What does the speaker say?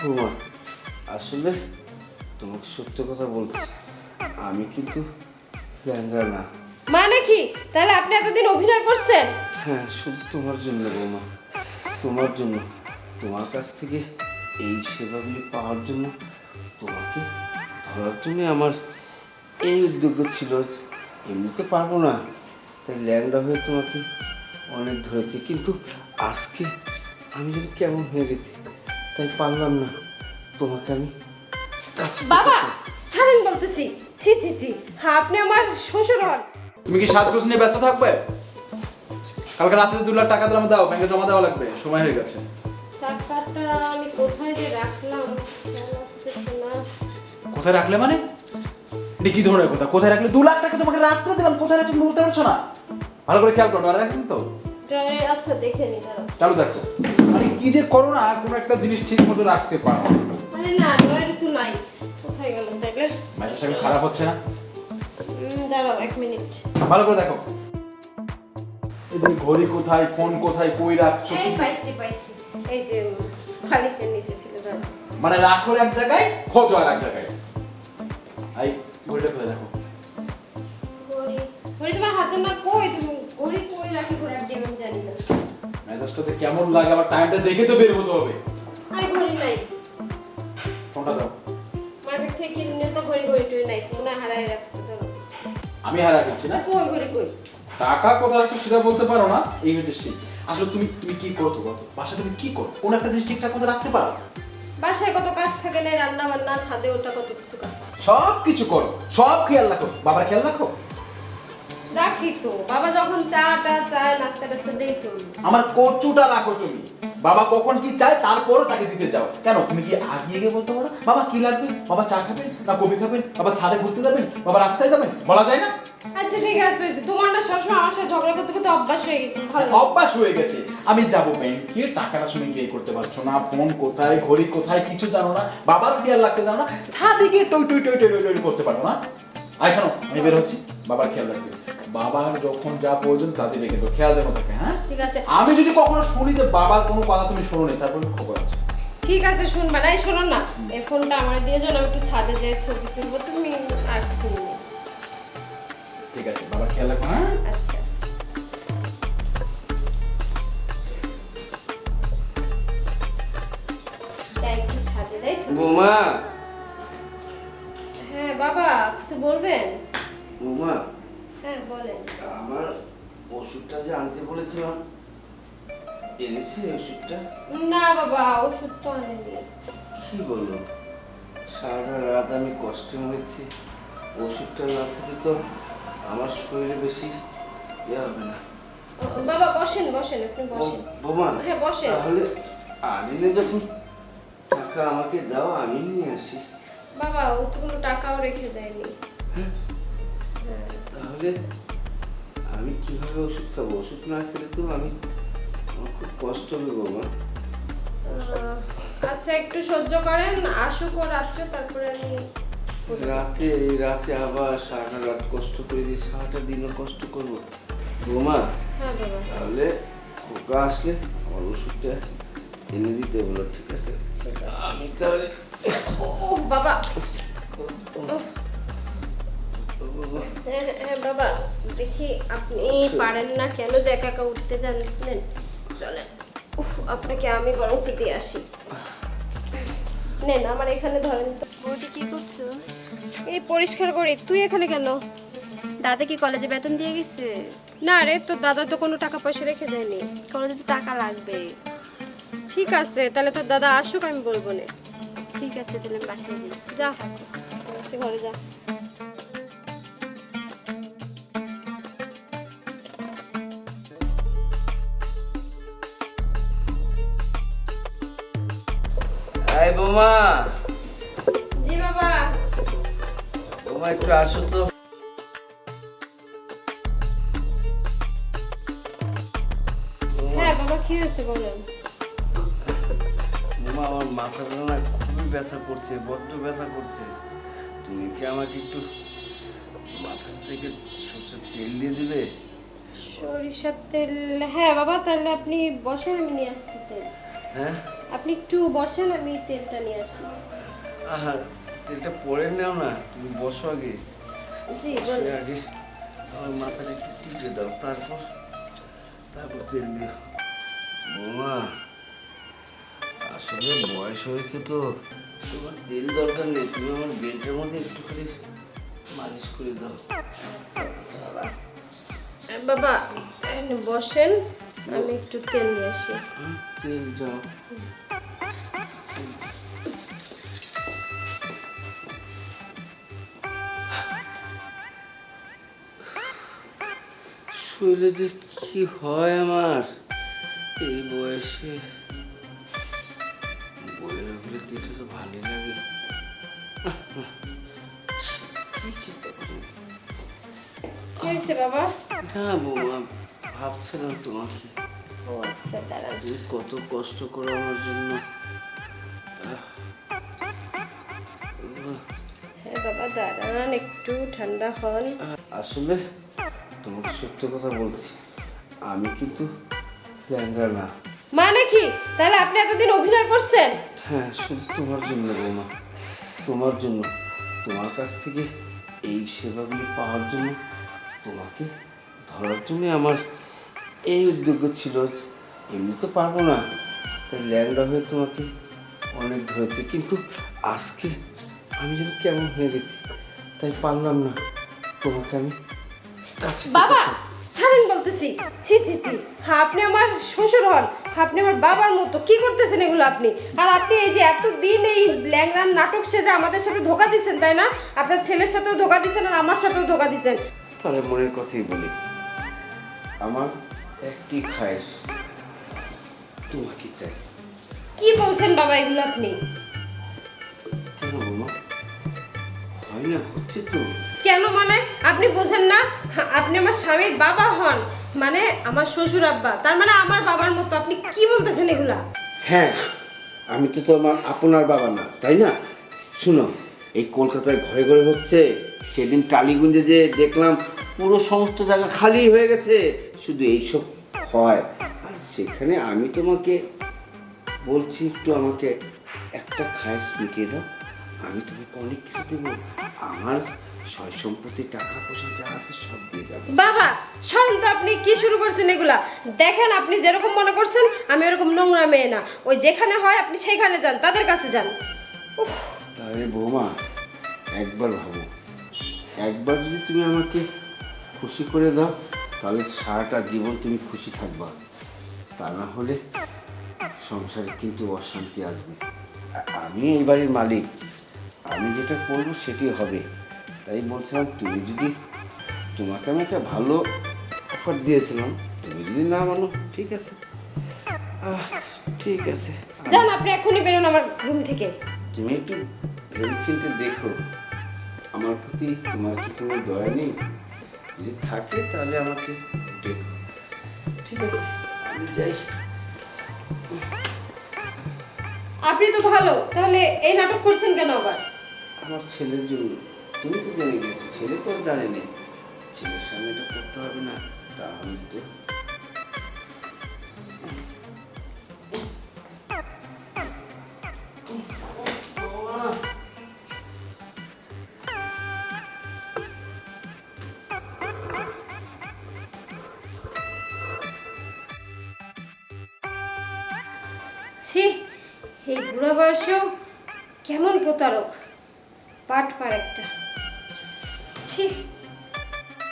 বৌমা, আসলে তোমাকে সত্য কথা বলছি, আমি কিন্তু ল্যাংড়া না। মানে কি? তাহলে আপনি এতদিন অভিনয় করছেন? হ্যাঁ, শুধু তোমার জন্য বৌমা, তোমার জন্য, তোমার কাছ থেকে এই সেবাগুলি পাওয়ার জন্য, তোমাকে ধরার জন্য আমার এই উদ্যোগ ছিল। এমনিতে পারবো না, তাই ল্যাংড়া হয়ে তোমাকে অনেক ধরেছি, কিন্তু আজকে আমি যেন কেমন হয়ে গেছি, তাই পারলাম না তোমাকে আমি কাছে পেতে বাবা চাই। ছাড়েন বলতেছি। ছি ছি ছি, হ্যাঁ আপনি আমার শ্বশুর হন। তুমি কি সাজগোজ নিয়ে ব্যস্ত থাকবে? কালকে রাতে 2 লাখ টাকা দিলাম, দাও, ব্যাংকে জমা দেওয়া লাগবে, সময় হয়ে গেছে। টাকাটা আমি কোথায় যে রাখলাম খেয়াল আসতেছে না। কোথায় রাখলে মানে? এটা কি ধরনের কথা? কোথায় রাখলে? 2 লাখ টাকা তোমাকে রাখতে দিলাম, কোথায় রাখলে তুমি বলতে পারছো না? ভালো করে খেয়াল করো, আর রাখবেন তো? ড্রয়ারে আচ্ছা দেখে নি দাঁড়াও। চালু দেখো। মানে কি যে করো না, কোনো একটা জিনিস ঠিক মতো রাখতে পারো না। আরে না ড্রয়ারে তো নাই, কোথায় গেল দেখলে? মেজাজটা কি খারাপ হচ্ছে না? দাঁড়াও 1 মিনিট। ভালো করে দেখো। এদিকে ঘড়ি কোথায়, ফোন কোথায়, কই রাখছো? এই পাইছি পাইছি, এই যে বালিশের নিচে ছিল দাঁড়াও। মানে রাখো এক জায়গায়, খোঁজো আর এক জায়গায়। এই ঘড়িটা খুলে দেখো। ঘড়ি ঘড়ি তোমার হাতে না, কই তুমি ঘড়ি কই রাখি ঘড়ি আমি জানি না। মেজাজটাতে কেমন লাগে, আবার টাইমটা দেখে তো বের হতে হবে। আই ঘড়ি নাই, ফোনটা দাও। মার্কেট থেকে কিনে তো ঘড়ি টড়ি নাই, মনে হয় হারাই রাখছো। ধরো আমি হারা গেছি না? কই ঘড়ি কই? টাকা কোথায় রাখছো সেটা বলতে পারো না, এই হচ্ছে সেই। আসলে তুমি তুমি কি করো তো বলো? বাসায় তুমি কি করো? কোন একটা জিনিস ঠিকঠাক মতো রাখতে পারো? বাসায় কত কাজ থাকে না, রান্না বান্না, ছাদে ওঠা, কত কিছু কাজ সব কিছু করো, সব খেয়াল রাখো। বাবার খেয়াল রাখো? রাখি তো। বাবা যখন চাটা চায়, নাস্তা টাস্তা দেই তো। আমার কচুটা রাখো তুমি। বাবা কখন কি চায় তারপরও তাকে দিতে যাও কেন? তুমি কি আগিয়ে গিয়ে বলতে পারো বাবা কি লাগবে? বাবা চা খাবেন না কফি খাবেন? বাবা ছাদে ঘুরতে যাবেন? বাবা রাস্তায় যাবেন? বলা যায় না? আচ্ছা ঠিক আছে, হয়েছে। তোমার না সবসময় আমার সাথে ঝগড়া করতে করতে অভ্যাস হয়ে গেছে। ভালো লাগে। অভ্যাস হয়ে গেছে। আমি যাব ব্যাংকে, টাকাটা সময় পে করতে পারছো না, ফোন কোথায়, ঘড়ি কোথায়, কিছু জানো না, বাবার খেয়াল রাখতে জানো না, ছাদে গিয়ে টই টই টই টই টই করতে পারো না। আয় শোনো, আমি বের হচ্ছি, বাবার খেয়াল রাখবে। বাবার যখন যা প্রয়োজন তাতে রেখে দাও, খেয়াল যেন থাকে। হ্যাঁ ঠিক আছে আমি যদি কখনো শুনি যে বাবার কোনো কথা তুমি শোনো নি, তারপর খবর আছে। ঠিক আছে, শুনবা না? এই শোনো না, এই ফোনটা আমার দিয়ে যাও, আমি একটু ছাদে যেয়ে ছবি তুলবো, তুমি আর কিছু নেই। ঠিক আছে, বাবার খেয়াল রাখো। হ্যাঁ আচ্ছা তাই একটু ছাদে যাই ছবি। বৌমা, হ্যাঁ বাবা কিছু বলবেন? বৌমা, হ্যাঁ বলেন। আমার ওষুধটা যে আনতে বলেছিলাম, এনেছে ওষুধটা? না বাবা, ওষুধ তো আনেনি। কি বলো, সারা রাত আমি কষ্টে মরেছি, ওষুধটা না থাকলে তো আমার শরীরে বেশি ইয়ে হবে না। বাবা বসেন বসেন, আপনি বসেন। বৌমা, হ্যাঁ বসেন। তাহলে আনিলে যখন টাকা আমাকে দাও, আমি নিয়ে আসি। বাবা ও তো কোনো টাকাও রেখে যায়নি। হ্যাঁ। তাহলে আমি কিভাবে ওষুধ খাবো? ওষুধ না খেলে তো আমার খুব কষ্ট হবে বৌমা। আচ্ছা একটু সহ্য করেন, আসুক ও রাত্রে, তারপরে আমি বলে দেব। এই রাতে আবার সারাটা রাত কষ্ট করেছি, সারাটা দিনও কষ্ট করবো বৌমা। হ্যাঁ বাবা। তাহলে খোকা আসলে আমার ওষুধটা এনে দিতে বলো, ঠিক আছে? আমি তাহলে ও বাবা। হ্যাঁ হ্যাঁ বাবা, দেখি আপনি পারেন না কেন যে একা একা উঠতে জানেন? চলেন, আপনাকে আমি বরং দিয়ে আসি। নেন আমার এখানে ধরেন তো। বৌদি কি করছো? এই পরিষ্কার করি। তুই এখানে কেন? দাদা কি কলেজে বেতন দিয়ে গেছে? না রে, তোর দাদা তো কোনো টাকা পয়সা রেখে যায়নি। কলেজে তো টাকা লাগবে। ঠিক আছে, তাহলে তোর দাদা আসুক, আমি বলবো না। ঠিক আছে তাহলে আমি বাসায় যাই। যা ঘরে যা। এই বৌমা, জি বাবা। বৌমা একটু আসো তো। হ্যাঁ বাবা, কি হয়েছে বলেন। বৌমা, আমার মাথাটা না খুবই ব্যথা করছে, বড্ড ব্যথা করছে। তুমি কি আমাকে একটু মাথা থেকে সরষের তেল দিয়ে দিবে? সরিষার তেল? হ্যাঁ বাবা, তাহলে আপনি বসেন, আমি নিয়ে আসছি তেল। হ্যাঁ আপনি একটু বসেন, আমি তেলটা নিয়ে আসি। আহা, তেলটা পরে নাও না, তুমি বসো আগে। জি বসে বলুন। আগে আমার মাথাটা একটু টিপে দাও, তারপর তারপর তেল দিও। বৌমা, আসলে বয়স হয়েছে তো, তোমার তেল দরকার নেই, তুমি আমার বেল্টের মধ্যে একটুখানি মালিশ করে দাও। বাবা এখানে বসেন, আমি একটু তেল নিয়ে আসি। তেল যাও। শরীরে যে কি হয় আমার এই বয়সে, বইয়ের ওগুলো দেখে তো ভালোই লাগে। কি চিন্তা করো কি হয়েছে বাবা? না বৌমা, ভাবছিলাম তোমাকে, ও আচ্ছা, দাঁড়ান। তুমি কত কষ্ট করো আমার জন্য। হ্যাঁ বাবা দাঁড়ান, একটু ঠান্ডা হন। আসলে তোমাকে সত্য কথা বলছি, আমি কিন্তু ল্যাংড়া না। মানে কি? তাহলে আপনি এতদিন অভিনয় করছেন? হ্যাঁ, শুধু তোমার জন্য বৌমা, তোমার জন্য, তোমার কাছ থেকে এই সেবাগুলি পাওয়ার জন্য, তোমাকে ধরার জন্য আমার এই উদ্যোগ ছিল। এমনি তো পারবো না, তাই ল্যাংড়া হয়ে তোমাকে অনেক ধরেছে, কিন্তু আজকে আমি যেন কেমন হয়ে গেছি, তাই পারলাম না তোমাকে আমি কাছে পেতে বাবা চাই। ছাড়েন বলতেছি। ছি ছি ছি, হ্যাঁ আপনি আমার শ্বশুর হন, আপনি আমার বাবার মতো। কি করতেছেন এগুলো আপনি? আর আপনি এই যে এতদিন এই ল্যাংড়ার নাটক সেজে আমাদের সাথে ধোকা দিচ্ছেন, তাই না? আপনার ছেলের সাথেও ধোকা দিচ্ছেন আর আমার সাথেও ধোকা দিচ্ছেন। তাহলে মনের কথাই বলি, আমার একটি খায়েশ, তোমাকে চাই। কি বলছেন বাবা এগুলো আপনি? কেন বৌমা, হয় না? হচ্ছে তো। কেন মানে? আপনি বোঝেন না? আপনি আমার স্বামীর বাবা হন, মানে আমার শ্বশুর আব্বা, তার মানে আমার বাবার মতো। আপনি কি বলতেছেন এগুলা? হ্যাঁ, আমি তো তোমার আপনার বাবা না, তাই না? শুনো, এই কলকাতায় ঘরে ঘরে হচ্ছে, সেদিন টালিগঞ্জে যে দেখলাম পুরো সমস্ত জায়গা খালি হয়ে গেছে, শুধু এইসব হয়। আর সেখানে আমি তোমাকে বলছি, একটু আমাকে একটা খায়েশ মিটিয়ে দাও, আমি তোমাকে অনেক কিছু দেবো। আমার সয় সম্পত্তি, টাকা পয়সা যা আছে সব দিয়ে যাবো। বাবা শোন তো, আপনি কি শুরু করছেন এগুলা? দেখেন, আপনি যেরকম মনে করছেন আমি এরকম নোংরা মেয়ে না। ওই যেখানে হয় আপনি সেখানে যান, তাদের কাছে যান। উফ, তাহলে বৌমা, একবার ভাবো, একবার যদি তুমি আমাকে খুশি করে দাও, তাহলে সারাটা জীবন তুমি খুশি থাকবা। তা না হলে সংসারে কিন্তু অশান্তি আসবে। আমি এই বাড়ির মালিক, আমি যেটা করবো সেটি হবে। তাই বলছিলাম, তুমি যদি, তোমাকে আমি একটা ভালো অফার দিয়েছিলাম, তুমি যদি না মানো, ঠিক আছে। আচ্ছা ঠিক আছে, যান আপনি এখনই বেরোন আমার রুম থেকে। তুমি একটু ভেবেচিন্তে দেখো, আমার প্রতি তোমার কি কোনো দয়া নেই? যদি থাকে তাহলে আমাকে দেখো, ঠিক আছে? আমি যাই। আপনি তো ভালো, তাহলে এই নাটক করছেন কেন আবার? আমার ছেলের জন্য। তুমি তো জেনে গেছো, ছেলে তো আর জানেনি। ছেলের সামনে এটা করতে হবে না, তাহলে তো। ছি, এই বুড়া বয়সেও কেমন প্রতারক, পাট পার একটা। ছি।